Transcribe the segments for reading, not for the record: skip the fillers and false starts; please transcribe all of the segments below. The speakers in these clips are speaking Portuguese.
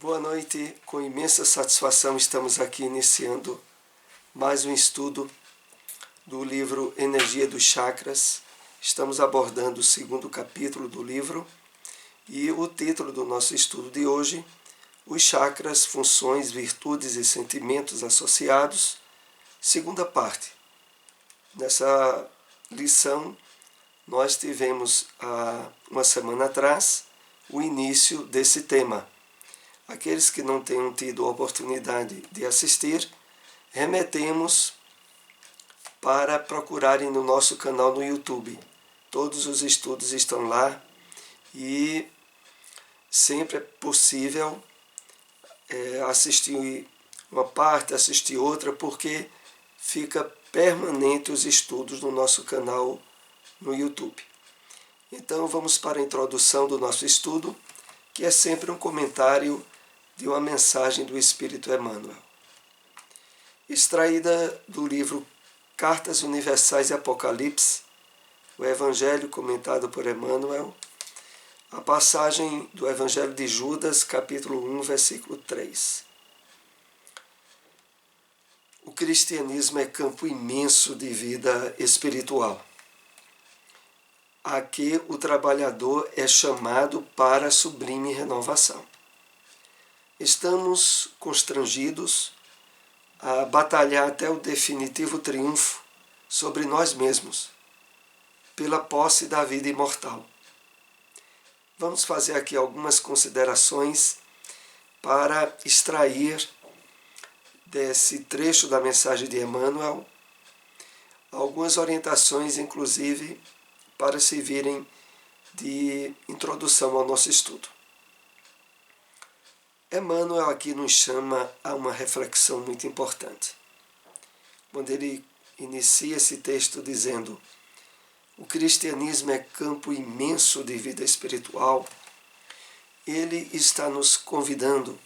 Boa noite, com imensa satisfação estamos aqui iniciando mais um estudo do livro Energia dos Chakras. Estamos abordando o segundo capítulo do livro e o título do nosso estudo de hoje, Os Chakras, Funções, Virtudes e Sentimentos Associados, segunda parte. Nessa lição, nós tivemos há uma semana atrás o início desse tema. Aqueles que não tenham tido a oportunidade de assistir, remetemos para procurarem no nosso canal no YouTube. Todos os estudos estão lá e sempre é possível assistir uma parte, assistir outra, porque fica permanente os estudos no nosso canal no YouTube. Então vamos para a introdução do nosso estudo, que é sempre um comentário de uma mensagem do Espírito Emmanuel. Extraída do livro Cartas Universais e Apocalipse, o Evangelho comentado por Emmanuel, a passagem do Evangelho de Judas, capítulo 1, versículo 3. O cristianismo é campo imenso de vida espiritual. Aqui o trabalhador é chamado para a sublime renovação. Estamos constrangidos a batalhar até o definitivo triunfo sobre nós mesmos, pela posse da vida imortal. Vamos fazer aqui algumas considerações para extrair desse trecho da mensagem de Emmanuel algumas orientações, inclusive, para servirem de introdução ao nosso estudo. Emmanuel aqui nos chama a uma reflexão muito importante. Quando ele inicia esse texto dizendo: o cristianismo é campo imenso de vida espiritual, ele está nos convidando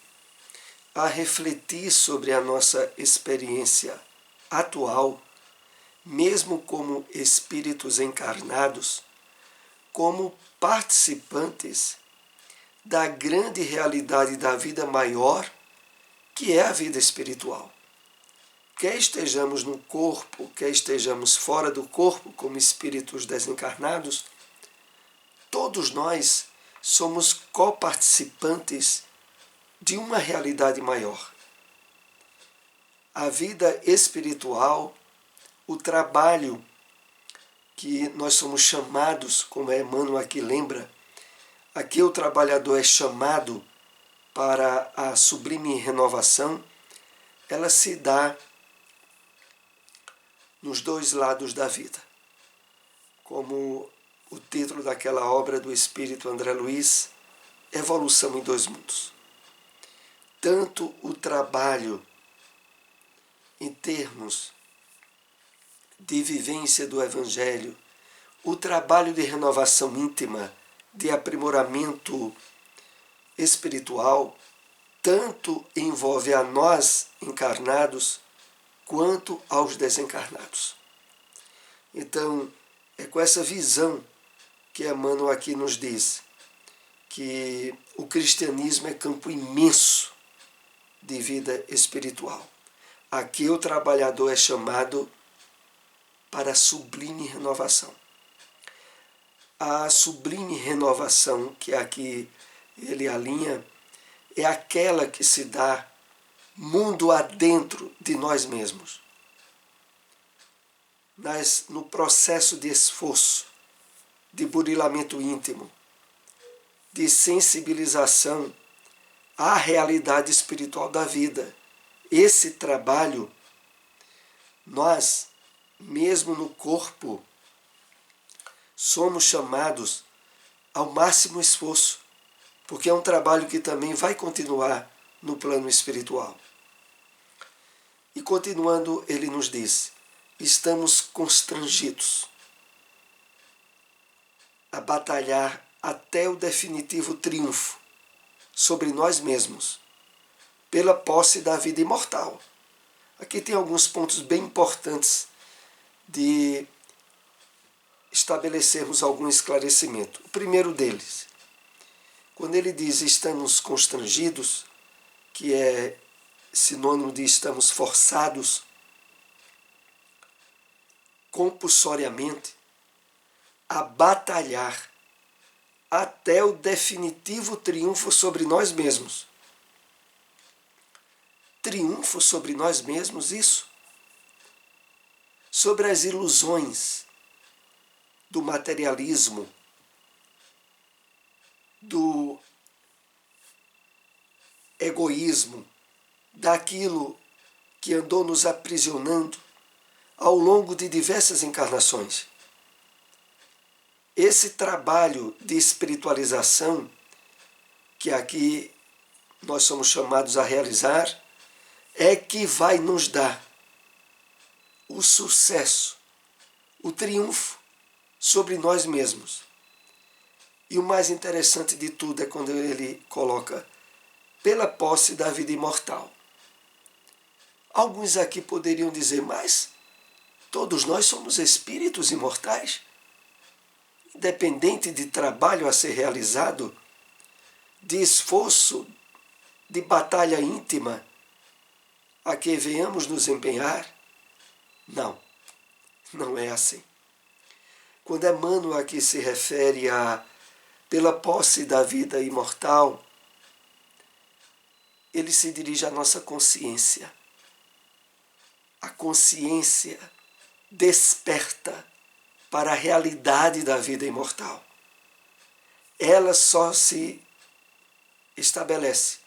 a refletir sobre a nossa experiência atual, mesmo como espíritos encarnados, como participantes da grande realidade da vida maior, que é a vida espiritual. Quer estejamos no corpo, quer estejamos fora do corpo como espíritos desencarnados, todos nós somos coparticipantes de uma realidade maior. A vida espiritual, o trabalho que nós somos chamados, como Emmanuel aqui lembra, aqui o trabalhador é chamado para a sublime renovação, ela se dá nos dois lados da vida. Como o título daquela obra do Espírito André Luiz, Evolução em Dois Mundos. Tanto o trabalho em termos de vivência do Evangelho, o trabalho de renovação íntima, de aprimoramento espiritual, tanto envolve a nós encarnados quanto aos desencarnados. Então, é com essa visão que Emmanuel aqui nos diz que o cristianismo é campo imenso de vida espiritual. Aqui o trabalhador é chamado para a sublime renovação. A sublime renovação que aqui ele alinha é aquela que se dá mundo adentro de nós mesmos. No processo de esforço, de burilamento íntimo, de sensibilização à realidade espiritual da vida. Esse trabalho, nós, mesmo no corpo, somos chamados ao máximo esforço, porque é um trabalho que também vai continuar no plano espiritual. E continuando, ele nos diz: estamos constrangidos a batalhar até o definitivo triunfo sobre nós mesmos, pela posse da vida imortal. Aqui tem alguns pontos bem importantes de estabelecermos algum esclarecimento. O primeiro deles, quando ele diz estamos constrangidos, que é sinônimo de estamos forçados compulsoriamente a batalhar até o definitivo triunfo sobre nós mesmos. Triunfo sobre nós mesmos, isso? Sobre as ilusões do materialismo, do egoísmo, daquilo que andou nos aprisionando ao longo de diversas encarnações. Esse trabalho de espiritualização que aqui nós somos chamados a realizar é que vai nos dar o sucesso, o triunfo sobre nós mesmos. E o mais interessante de tudo é quando ele coloca pela posse da vida imortal. Alguns aqui poderiam dizer, mas todos nós somos espíritos imortais? Independente de trabalho a ser realizado, de esforço, de batalha íntima a que venhamos nos empenhar? Não, não é assim. Quando Emmanuel aqui se refere a pela posse da vida imortal, ele se dirige à nossa consciência. A consciência desperta para a realidade da vida imortal. Ela só se estabelece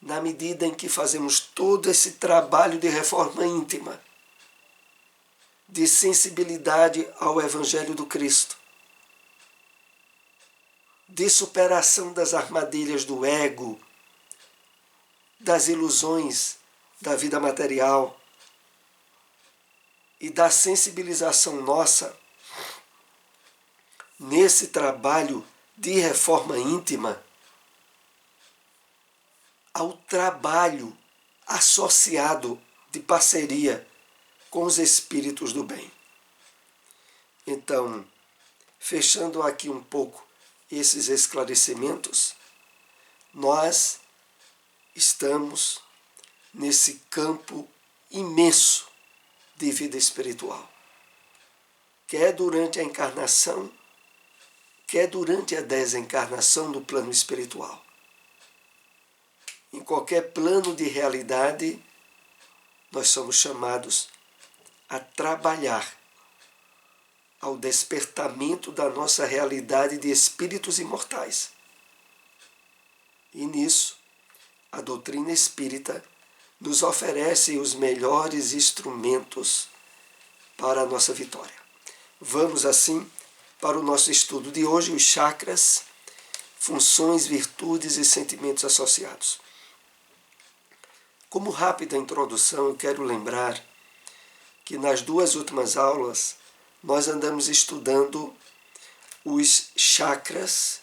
na medida em que fazemos todo esse trabalho de reforma íntima, de sensibilidade ao Evangelho do Cristo, de superação das armadilhas do ego, das ilusões da vida material e da sensibilização nossa nesse trabalho de reforma íntima ao trabalho associado de parceria com os espíritos do bem. Então, fechando aqui um pouco esses esclarecimentos, nós estamos nesse campo imenso de vida espiritual. Quer durante a encarnação, quer durante a desencarnação do plano espiritual. Em qualquer plano de realidade, nós somos chamados a trabalhar ao despertamento da nossa realidade de espíritos imortais. E nisso, a doutrina espírita nos oferece os melhores instrumentos para a nossa vitória. Vamos, assim, para o nosso estudo de hoje, os chakras, funções, virtudes e sentimentos associados. Como rápida introdução, eu quero lembrar que nas 2 últimas aulas nós andamos estudando os chakras.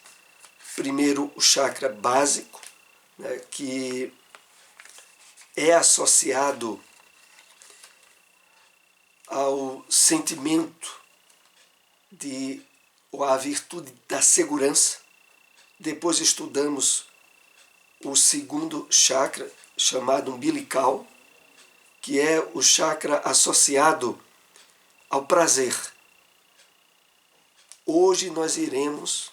Primeiro, o chakra básico, né, que é associado ao sentimento ou à virtude da segurança. Depois estudamos o segundo chakra, chamado umbilical, que é o chakra associado ao prazer. Hoje nós iremos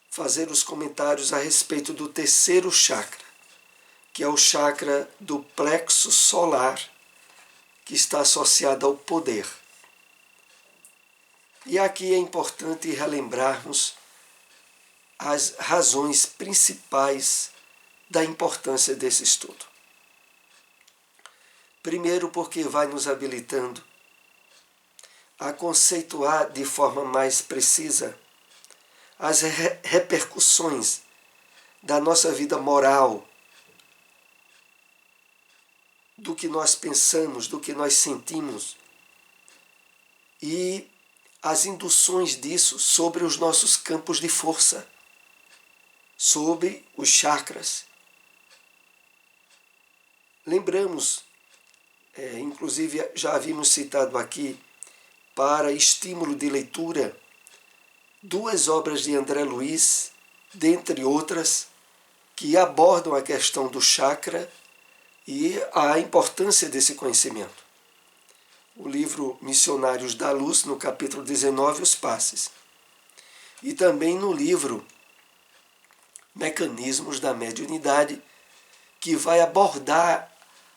fazer os comentários a respeito do terceiro chakra, que é o chakra do plexo solar, que está associado ao poder. E aqui é importante relembrarmos as razões principais da importância desse estudo. Primeiro, porque vai nos habilitando a conceituar de forma mais precisa as repercussões da nossa vida moral, do que nós pensamos, do que nós sentimos e as induções disso sobre os nossos campos de força, sobre os chakras. Lembramos, inclusive já havíamos citado aqui, para estímulo de leitura, 2 obras de André Luiz, dentre outras, que abordam a questão do chakra e a importância desse conhecimento. O livro Missionários da Luz, no capítulo 19, Os Passes. E também no livro Mecanismos da Mediunidade, que vai abordar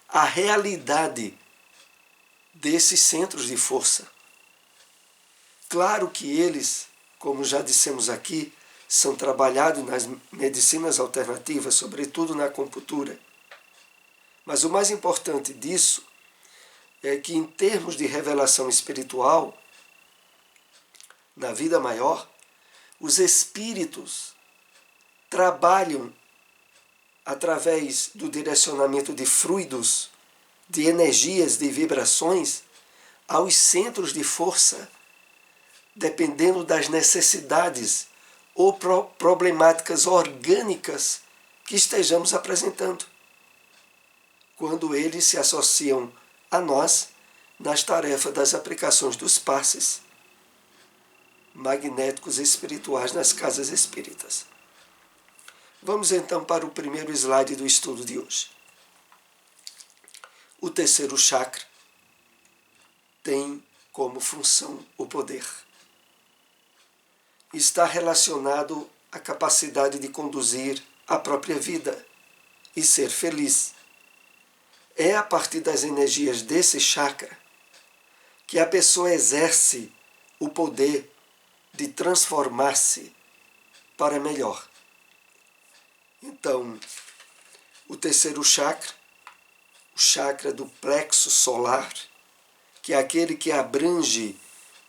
a realidade desses centros de força. Claro que eles, como já dissemos aqui, são trabalhados nas medicinas alternativas, sobretudo na acupuntura. Mas o mais importante disso é que, em termos de revelação espiritual, na vida maior, os espíritos trabalham através do direcionamento de fluidos, de energias, de vibrações, aos centros de força, dependendo das necessidades ou problemáticas orgânicas que estejamos apresentando, quando eles se associam a nós nas tarefas das aplicações dos passes magnéticos espirituais nas casas espíritas. Vamos então para o primeiro slide do estudo de hoje. O terceiro chakra tem como função o poder. Está relacionado à capacidade de conduzir a própria vida e ser feliz. É a partir das energias desse chakra que a pessoa exerce o poder de transformar-se para melhor. Então, o terceiro chakra, o chakra do plexo solar, que é aquele que abrange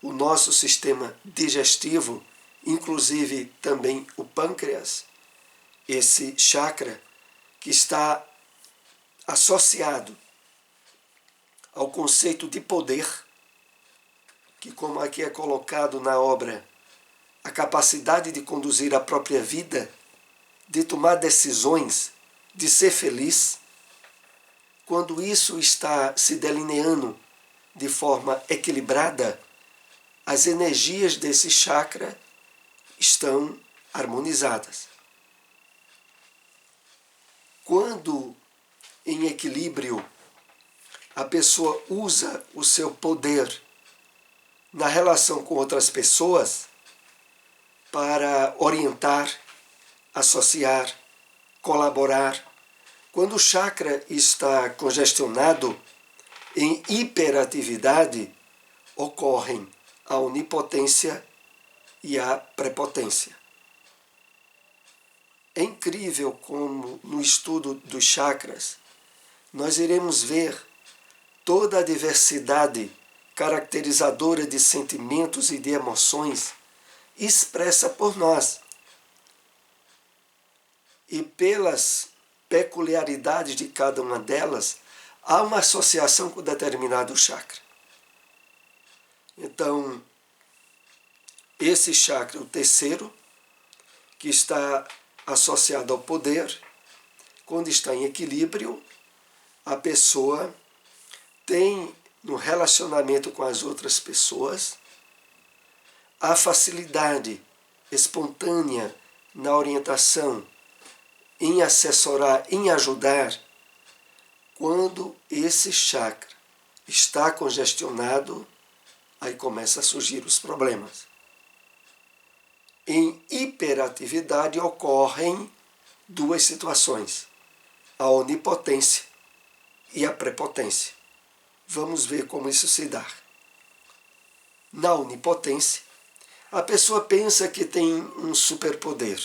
o nosso sistema digestivo, inclusive também o pâncreas, esse chakra que está associado ao conceito de poder, que, como aqui é colocado na obra, a capacidade de conduzir a própria vida, de tomar decisões, de ser feliz. Quando isso está se delineando de forma equilibrada, as energias desse chakra estão harmonizadas. Quando em equilíbrio a pessoa usa o seu poder na relação com outras pessoas para orientar, associar, colaborar. Quando o chakra está congestionado, em hiperatividade, ocorrem a onipotência e a prepotência. É incrível como, no estudo dos chakras, nós iremos ver toda a diversidade caracterizadora de sentimentos e de emoções expressa por nós. E pelas peculiaridades de cada uma delas, há uma associação com determinado chakra. Então, esse chakra, o terceiro, que está associado ao poder, quando está em equilíbrio, a pessoa tem, no relacionamento com as outras pessoas, a facilidade espontânea na orientação, em assessorar, em ajudar. Quando esse chakra está congestionado, aí começam a surgir os problemas. Em hiperatividade ocorrem duas situações: a onipotência e a prepotência. Vamos ver como isso se dá. Na onipotência, a pessoa pensa que tem um superpoder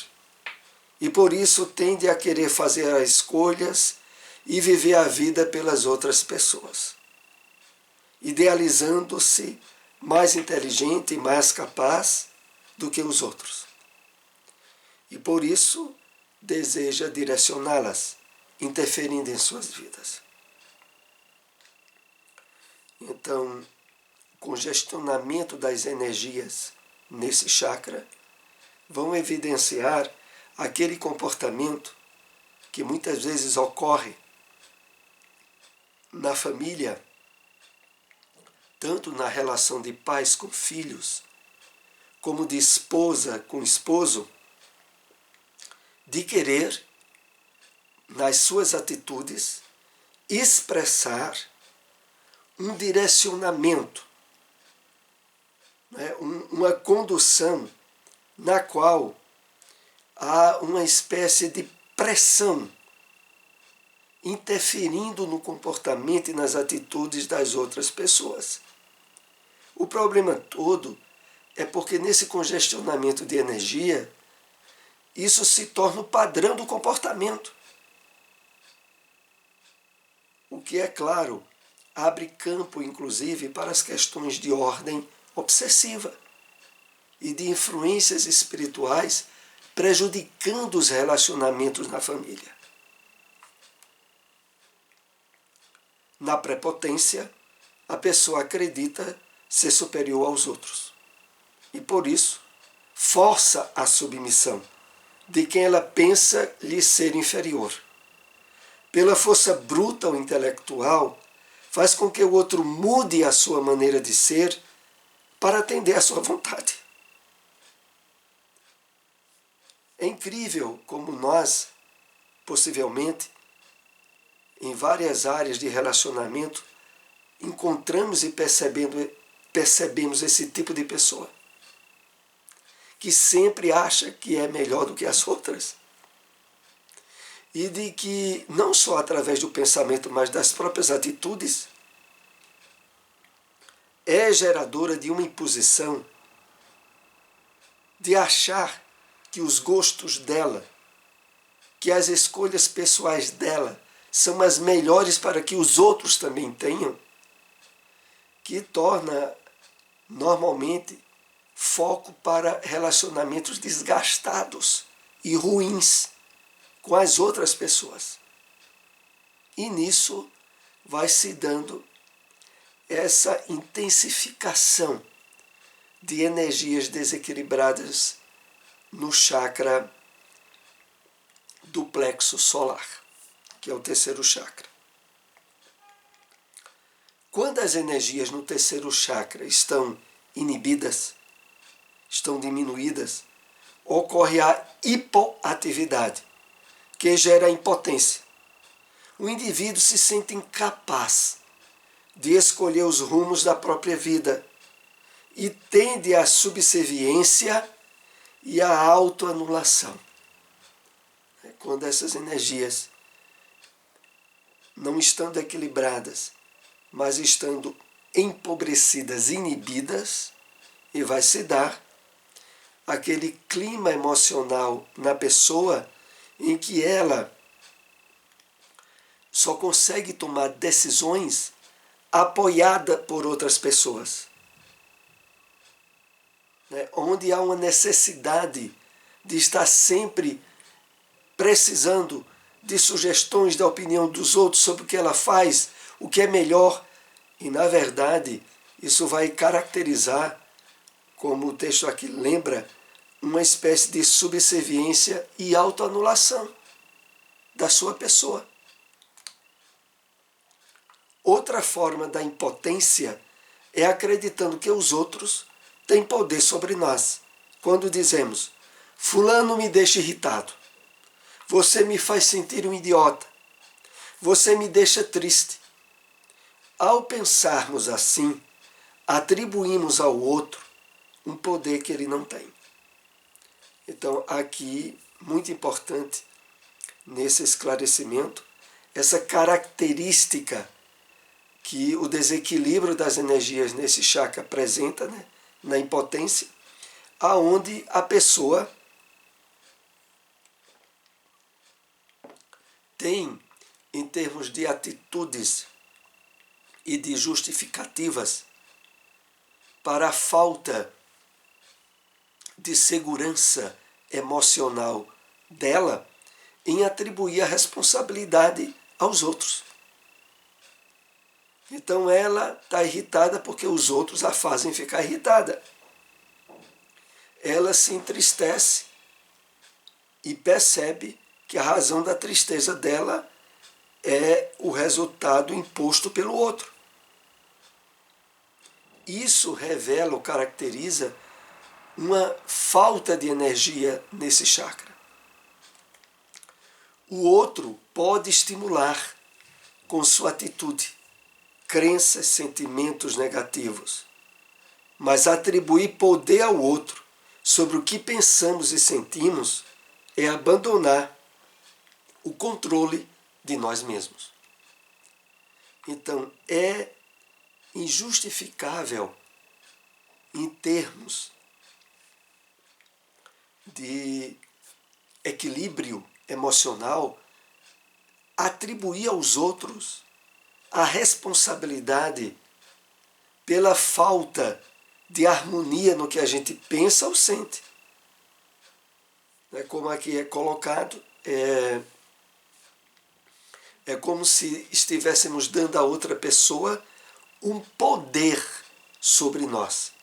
e por isso tende a querer fazer as escolhas e viver a vida pelas outras pessoas, idealizando-se mais inteligente e mais capaz do que os outros. E por isso deseja direcioná-las, interferindo em suas vidas. Então, o congestionamento das energias nesse chakra vão evidenciar aquele comportamento que muitas vezes ocorre na família, tanto na relação de pais com filhos, como de esposa com esposo, de querer nas suas atitudes, expressar um direcionamento, né? Uma condução na qual há uma espécie de pressão interferindo no comportamento e nas atitudes das outras pessoas. O problema todo é porque nesse congestionamento de energia, isso se torna o padrão do comportamento. O que, é claro, abre campo, inclusive, para as questões de ordem obsessiva e de influências espirituais prejudicando os relacionamentos na família. Na prepotência, a pessoa acredita ser superior aos outros e, por isso, força a submissão de quem ela pensa lhe ser inferior. Pela força bruta ou intelectual, faz com que o outro mude a sua maneira de ser para atender à sua vontade. É incrível como nós, possivelmente, em várias áreas de relacionamento, encontramos e percebemos esse tipo de pessoa, que sempre acha que é melhor do que as outras. E de que, não só através do pensamento, mas das próprias atitudes, é geradora de uma imposição de achar que os gostos dela, que as escolhas pessoais dela são as melhores para que os outros também tenham, que torna, normalmente, foco para relacionamentos desgastados e ruins com as outras pessoas. E nisso vai se dando essa intensificação de energias desequilibradas no chakra do plexo solar, que é o terceiro chakra. Quando as energias no terceiro chakra estão inibidas, estão diminuídas, ocorre a hipoatividade, que gera impotência. O indivíduo se sente incapaz de escolher os rumos da própria vida e tende à subserviência e à autoanulação. Quando essas energias não estando equilibradas, mas estando empobrecidas, inibidas, e vai se dar aquele clima emocional na pessoa em que ela só consegue tomar decisões apoiada por outras pessoas, né? Onde há uma necessidade de estar sempre precisando de sugestões da opinião dos outros sobre o que ela faz, o que é melhor, e na verdade isso vai caracterizar, como o texto aqui lembra, uma espécie de subserviência e autoanulação da sua pessoa. Outra forma da impotência é acreditando que os outros têm poder sobre nós. Quando dizemos, fulano me deixa irritado, você me faz sentir um idiota, você me deixa triste. Ao pensarmos assim, atribuímos ao outro um poder que ele não tem. Então, aqui, muito importante, nesse esclarecimento, essa característica que o desequilíbrio das energias nesse chakra apresenta, né, na impotência, aonde a pessoa tem, em termos de atitudes e de justificativas, para a falta de segurança emocional dela, em atribuir a responsabilidade aos outros. Então ela está irritada porque os outros a fazem ficar irritada. Ela se entristece e percebe que a razão da tristeza dela é o resultado imposto pelo outro. Isso revela ou caracteriza uma falta de energia nesse chakra. O outro pode estimular com sua atitude, crenças, sentimentos negativos, mas atribuir poder ao outro sobre o que pensamos e sentimos é abandonar o controle de nós mesmos. Então, é injustificável em termos de equilíbrio emocional atribuir aos outros a responsabilidade pela falta de harmonia no que a gente pensa ou sente. Como aqui é colocado, é como se estivéssemos dando a outra pessoa um poder sobre nós,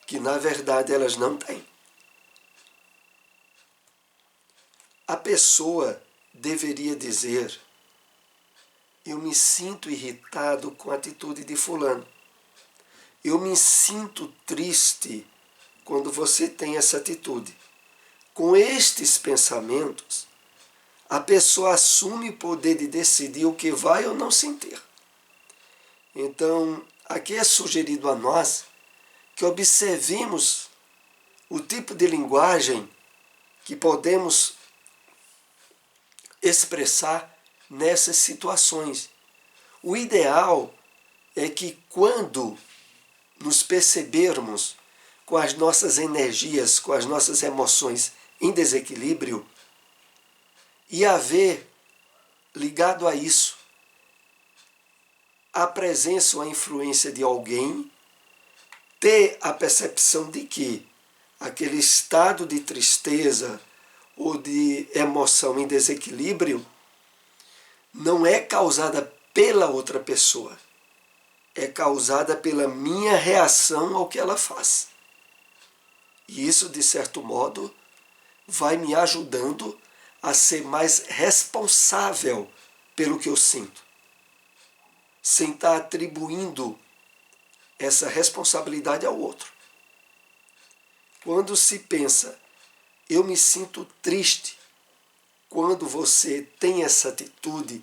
que na verdade elas não têm. A pessoa deveria dizer: eu me sinto irritado com a atitude de fulano. Eu me sinto triste quando você tem essa atitude. Com estes pensamentos, a pessoa assume o poder de decidir o que vai ou não sentir. Então, aqui é sugerido a nós que observemos o tipo de linguagem que podemos expressar nessas situações. O ideal é que quando nos percebermos com as nossas energias, com as nossas emoções em desequilíbrio, e haver, ligado a isso, a presença ou a influência de alguém, ter a percepção de que aquele estado de tristeza ou de emoção em desequilíbrio não é causada pela outra pessoa, é causada pela minha reação ao que ela faz. E isso, de certo modo, vai me ajudando a ser mais responsável pelo que eu sinto, sem estar atribuindo essa responsabilidade ao outro. Quando se pensa, eu me sinto triste, quando você tem essa atitude,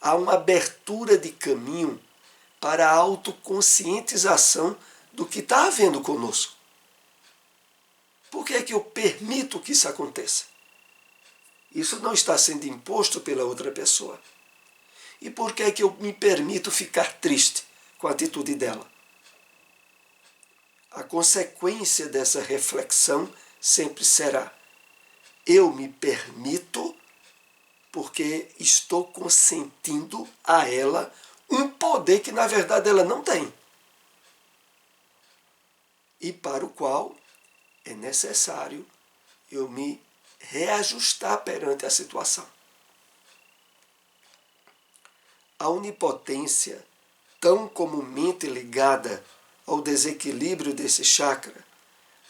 há uma abertura de caminho para a autoconscientização do que está havendo conosco. Por que é que eu permito que isso aconteça? Isso não está sendo imposto pela outra pessoa. E por que é que eu me permito ficar triste com a atitude dela? A consequência dessa reflexão sempre será: eu me permito porque estou consentindo a ela um poder que na verdade ela não tem, e para o qual é necessário eu me reajustar perante a situação. A onipotência, tão comumente ligada ao desequilíbrio desse chakra,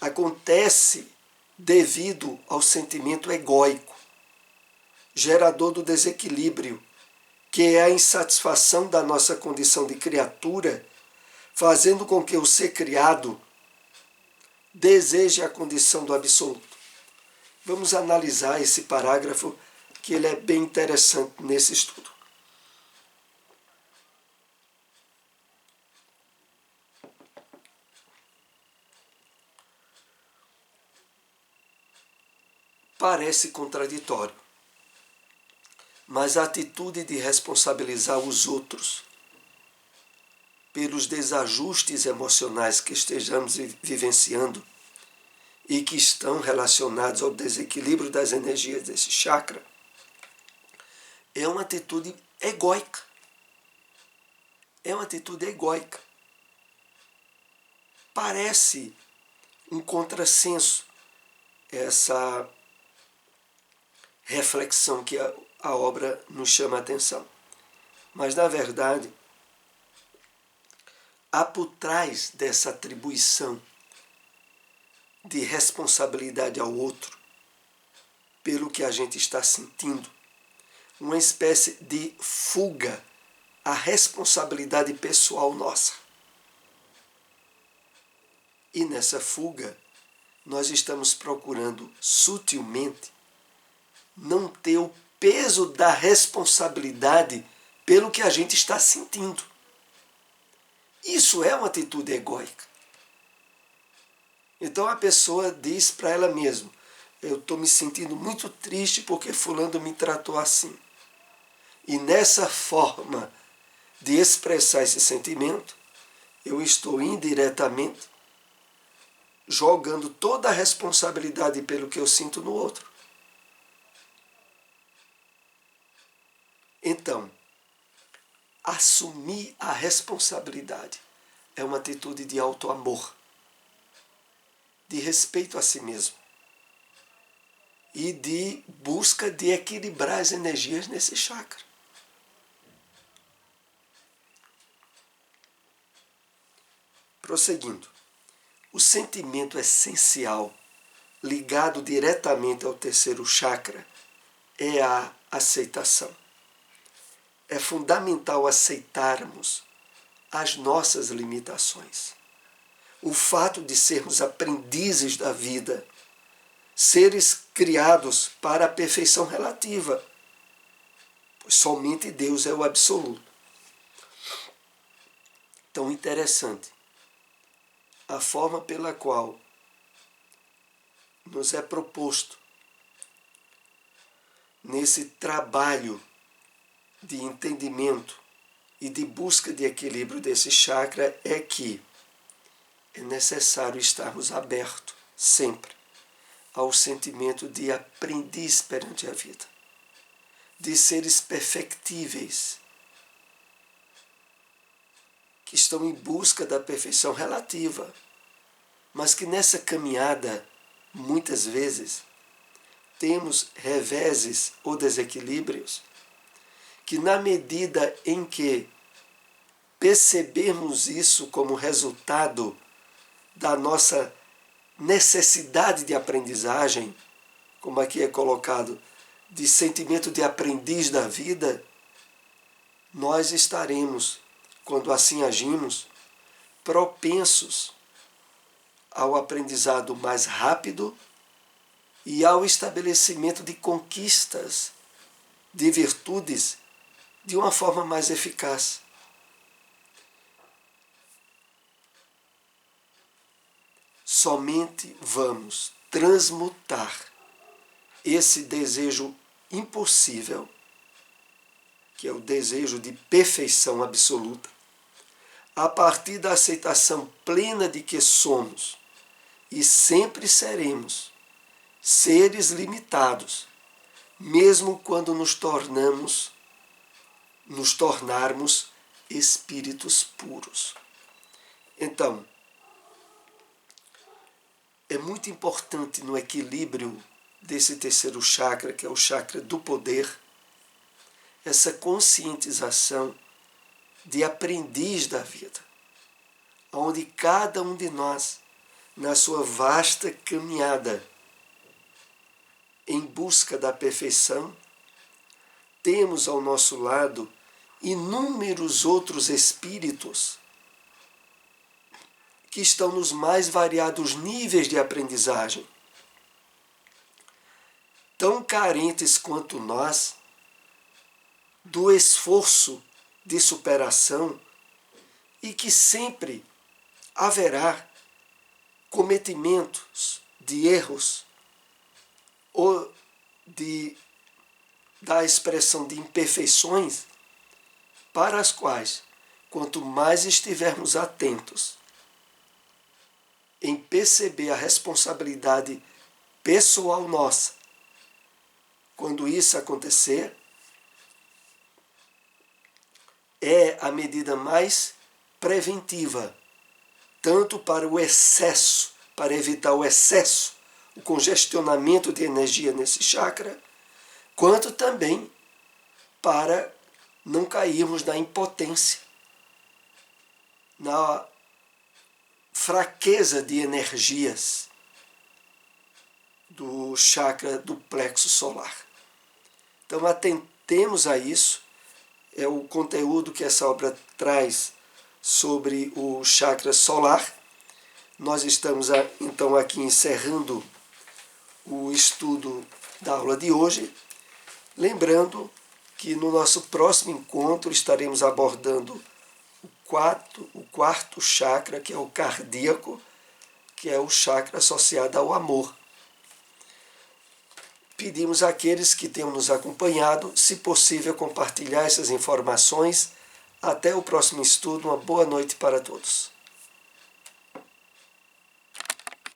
acontece devido ao sentimento egóico, gerador do desequilíbrio, que é a insatisfação da nossa condição de criatura, fazendo com que o ser criado deseje a condição do absoluto. Vamos analisar esse parágrafo, que ele é bem interessante nesse estudo. Parece contraditório, mas a atitude de responsabilizar os outros pelos desajustes emocionais que estejamos vivenciando e que estão relacionados ao desequilíbrio das energias desse chakra, é uma atitude egóica. É uma atitude egóica. Parece um contrassenso essa reflexão que a obra nos chama a atenção. Mas, na verdade, há por trás dessa atribuição de responsabilidade ao outro pelo que a gente está sentindo, uma espécie de fuga à responsabilidade pessoal nossa. E nessa fuga, nós estamos procurando sutilmente não ter o peso da responsabilidade pelo que a gente está sentindo. Isso é uma atitude egóica. Então a pessoa diz para ela mesma: eu estou me sentindo muito triste porque fulano me tratou assim. E nessa forma de expressar esse sentimento, eu estou indiretamente jogando toda a responsabilidade pelo que eu sinto no outro. Então, assumir a responsabilidade é uma atitude de auto-amor, de respeito a si mesmo e de busca de equilibrar as energias nesse chakra. Prosseguindo, o sentimento essencial ligado diretamente ao terceiro chakra é a aceitação. É fundamental aceitarmos as nossas limitações. O fato de sermos aprendizes da vida, seres criados para a perfeição relativa, pois somente Deus é o absoluto. Tão interessante a forma pela qual nos é proposto nesse trabalho de entendimento e de busca de equilíbrio desse chakra é que é necessário estarmos abertos sempre ao sentimento de aprendiz perante a vida, de seres perfectíveis, que estão em busca da perfeição relativa, mas que nessa caminhada, muitas vezes, temos reveses ou desequilíbrios, que na medida em que percebermos isso como resultado da nossa necessidade de aprendizagem, como aqui é colocado, de sentimento de aprendiz da vida, nós estaremos, quando assim agimos, propensos ao aprendizado mais rápido e ao estabelecimento de conquistas, de virtudes, de uma forma mais eficaz. Somente vamos transmutar esse desejo impossível, que é o desejo de perfeição absoluta, a partir da aceitação plena de que somos e sempre seremos seres limitados, mesmo quando nos tornarmos espíritos puros. Então, é muito importante no equilíbrio desse terceiro chakra, que é o chakra do poder, essa conscientização de aprendiz da vida, onde cada um de nós, na sua vasta caminhada em busca da perfeição, temos ao nosso lado inúmeros outros espíritos que estão nos mais variados níveis de aprendizagem, tão carentes quanto nós do esforço de superação, e que sempre haverá cometimentos de erros ou da expressão de imperfeições, para as quais, quanto mais estivermos atentos em perceber a responsabilidade pessoal nossa, quando isso acontecer, é a medida mais preventiva, tanto para o excesso, para evitar o excesso, o congestionamento de energia nesse chakra, quanto também para não cairmos na impotência, na fraqueza de energias do chakra do plexo solar. Então atentemos a isso, é o conteúdo que essa obra traz sobre o chakra solar. Nós estamos então aqui encerrando o estudo da aula de hoje Lembrando que no nosso próximo encontro estaremos abordando o quarto chakra, que é o cardíaco, que é o chakra associado ao amor. Pedimos àqueles que tenham nos acompanhado, se possível, compartilhar essas informações. Até o próximo estudo. Uma boa noite para todos.